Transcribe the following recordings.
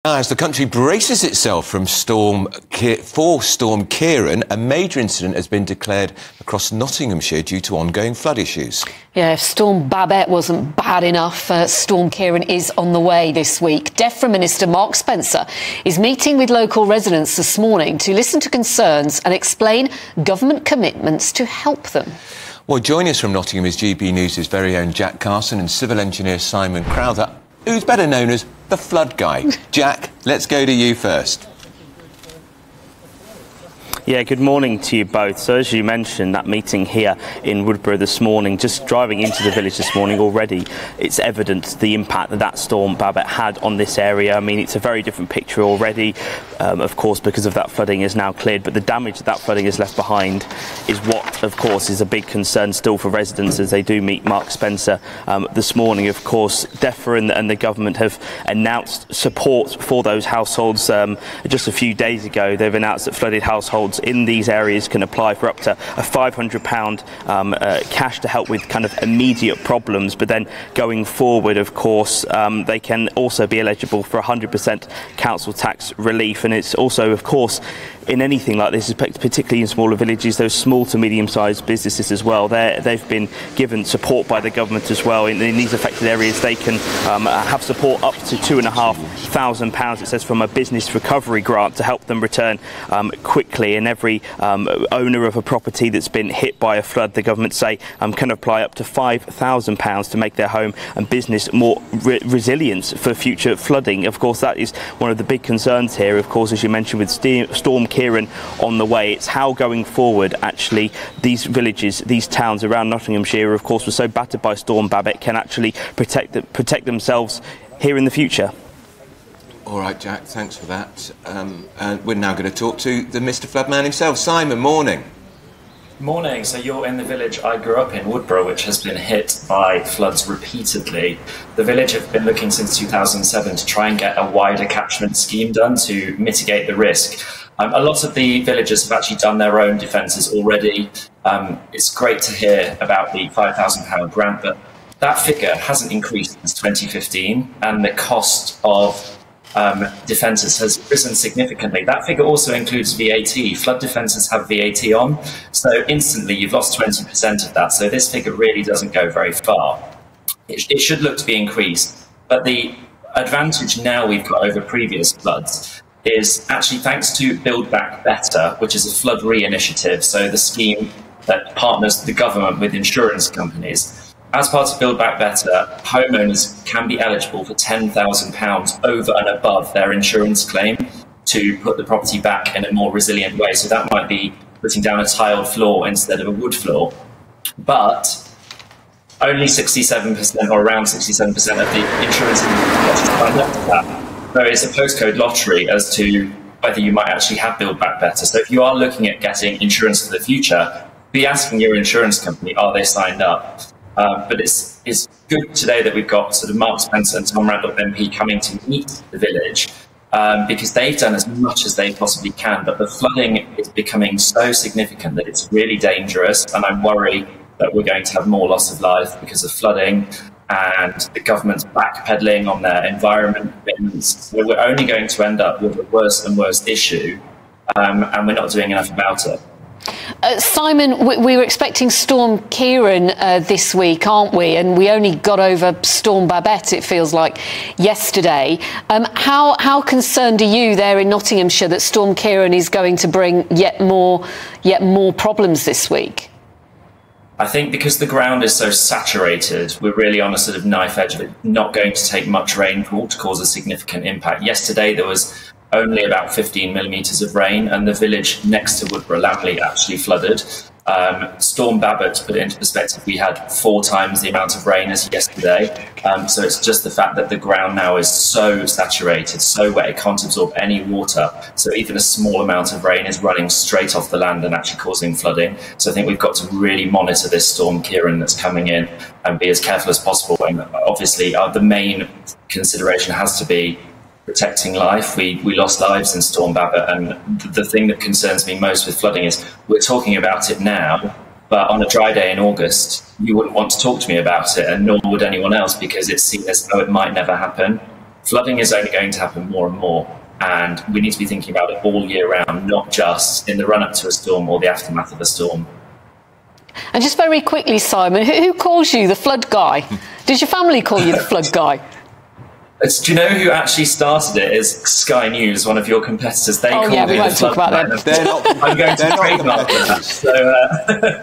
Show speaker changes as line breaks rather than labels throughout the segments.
As the country braces itself for Storm Ciarán, a major incident has been declared across Nottinghamshire due to ongoing flood issues.
Yeah, if Storm Babet wasn't bad enough, Storm Ciarán is on the way this week. DEFRA Minister Mark Spencer is meeting with local residents this morning to listen to concerns and explain government commitments to help them.
Well, joining us from Nottingham is GB News' very own Jack Carson and civil engineer Simon Crowther, who's better known as the flood guy. Jack, let's go to you first.
Yeah, good morning to you both. So as you mentioned, that meeting here in Woodborough this morning, just driving into the village this morning already, it's evident the impact that Storm Babet had on this area. I mean, it's a very different picture already, of course, because of that flooding is now cleared, but the damage that flooding has left behind is what, of course, is a big concern still for residents as they do meet Mark Spencer this morning. Of course, DEFRA and the government have announced support for those households. Just a few days ago, they've announced that flooded households in these areas can apply for up to a £500 cash to help with kind of immediate problems, but then going forward, of course, they can also be eligible for 100% council tax relief. And it's also, of course, in anything like this, particularly in smaller villages, those small to medium-sized businesses as well, they've been given support by the government as well. In these affected areas, they can have support up to £2,500, it says, from a business recovery grant to help them return quickly. And every owner of a property that's been hit by a flood, the government say, can apply up to £5,000 to make their home and business more resilient for future flooding. Of course, that is one of the big concerns here, of course, as you mentioned, with Storm Ciarán on the way. It's how going forward, actually, these villages, these towns around Nottinghamshire, of course, were so battered by Storm Babet, can actually protect themselves here in the future.
All right, Jack, thanks for that. And we're now going to talk to the Mr. Floodman himself. Simon, morning.
Morning. So you're in the village I grew up in, Woodborough, which has been hit by floods repeatedly. The village have been looking since 2007 to try and get a wider catchment scheme done to mitigate the risk. A lot of the villagers have actually done their own defences already. It's great to hear about the £5,000 grant, but that figure hasn't increased since 2015, and the cost of defences has risen significantly. That figure also includes VAT. Flood defences have VAT on, so instantly you've lost 20% of that. So this figure really doesn't go very far. It should look to be increased, but the advantage now we've got over previous floods is actually thanks to Build Back Better, which is a flood re-initiative, so the scheme that partners the government with insurance companies. As part of Build Back Better, homeowners can be eligible for £10,000 over and above their insurance claim to put the property back in a more resilient way. So that might be putting down a tiled floor instead of a wood floor. But only 67% or around 67% of the insurance companies signed up to that. So it's a postcode lottery as to whether you might actually have Build Back Better. So if you are looking at getting insurance for the future, be asking your insurance company, are they signed up? But it's good today that we've got sort of Mark Spencer and Tom Randolph MP coming to meet the village because they've done as much as they possibly can. But the flooding is becoming so significant that it's really dangerous, and I'm worried that we're going to have more loss of life because of flooding, and the government's backpedaling on their environment commitments. So we're only going to end up with a worse and worse issue, and we're not doing enough about it.
Simon, we were expecting Storm Ciarán this week, aren't we? And we only got over Storm Babet, it feels like, yesterday. How concerned are you there in Nottinghamshire that Storm Ciarán is going to bring yet more problems this week?
I think because the ground is so saturated, we're really on a sort of knife edge of it not going to take much rainfall to cause a significant impact. Yesterday there was only about 15 millimetres of rain, and the village next to Woodborough, Lamley, actually flooded. Storm Babet, to put it into perspective, we had 4 times the amount of rain as yesterday. So it's just the fact that the ground now is so saturated, so wet, it can't absorb any water. So even a small amount of rain is running straight off the land and actually causing flooding. So I think we've got to really monitor this Storm Ciarán that's coming in and be as careful as possible. And obviously, the main consideration has to be protecting life. We lost lives in Storm Babet, and the thing that concerns me most with flooding is we're talking about it now, but on a dry day in August, you wouldn't want to talk to me about it, and nor would anyone else, because it's seen as though it might never happen. flooding is only going to happen more and more. And we need to be thinking about it all year round, not just in the run-up to a storm or the aftermath of a storm.
And just very quickly, Simon, who calls you the flood guy? Did your family call you the flood guy?
Do you know who actually started it? Is Sky News, one of your competitors. They called
we won't talk about them.
They're not,
I'm going to trademark that. So,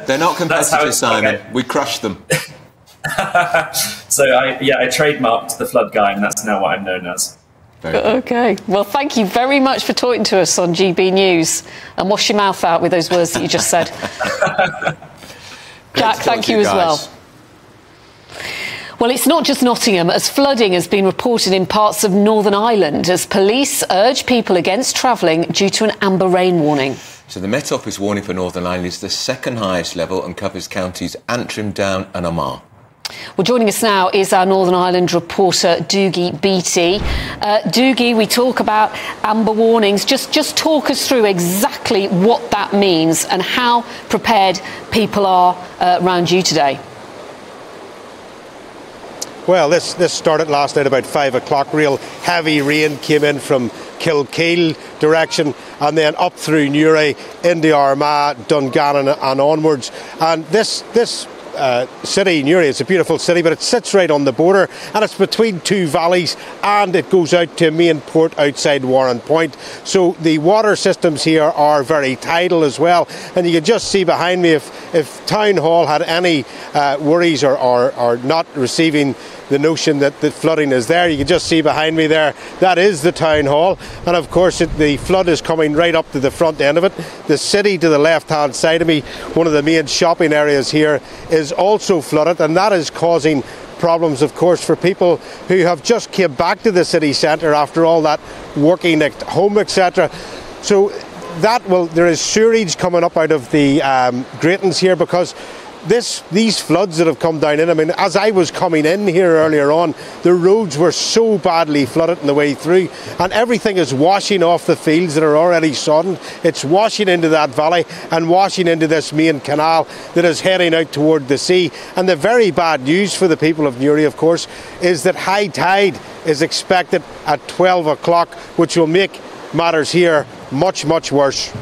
they're not competitors, Simon. Okay. We crushed them.
So I trademarked the flood guy, and that's now what I'm known as.
Okay. Well, thank you very much for talking to us on GB News, and wash your mouth out with those words that you just said. Jack, thank you as well. Well, it's not just Nottingham, as flooding has been reported in parts of Northern Ireland as police urge people against travelling due to an amber rain warning.
So the Met Office warning for Northern Ireland is the second highest level and covers counties Antrim, Down and Armagh.
Well, joining us now is our Northern Ireland reporter, Dougie Beattie. Dougie, we talk about amber warnings. Just talk us through exactly what that means and how prepared people are around you today.
Well, this started last night about 5 o'clock. Real heavy rain came in from Kilkeel direction and then up through Newry into Armagh, Dungannon and onwards. And this city, Newry, it's a beautiful city, but it sits right on the border and it's between two valleys and it goes out to a main port outside Warren Point. So the water systems here are very tidal as well. And you can just see behind me if Town Hall had any worries or not receiving the notion that the flooding is there. You can just see behind me there, that is the Town Hall. And of course the flood is coming right up to the front end of it. The city to the left hand side of me, one of the main shopping areas here, is also flooded, and that is causing problems of course for people who have just came back to the city centre after all that working at home, etc. So there is sewerage coming up out of the gratings here because these floods that have come down in, I mean, as I was coming in here earlier on, the roads were so badly flooded on the way through, and everything is washing off the fields that are already sodden. It's washing into that valley and washing into this main canal that is heading out toward the sea. And the very bad news for the people of Newry, of course, is that high tide is expected at 12 o'clock, which will make matters here much, much worse.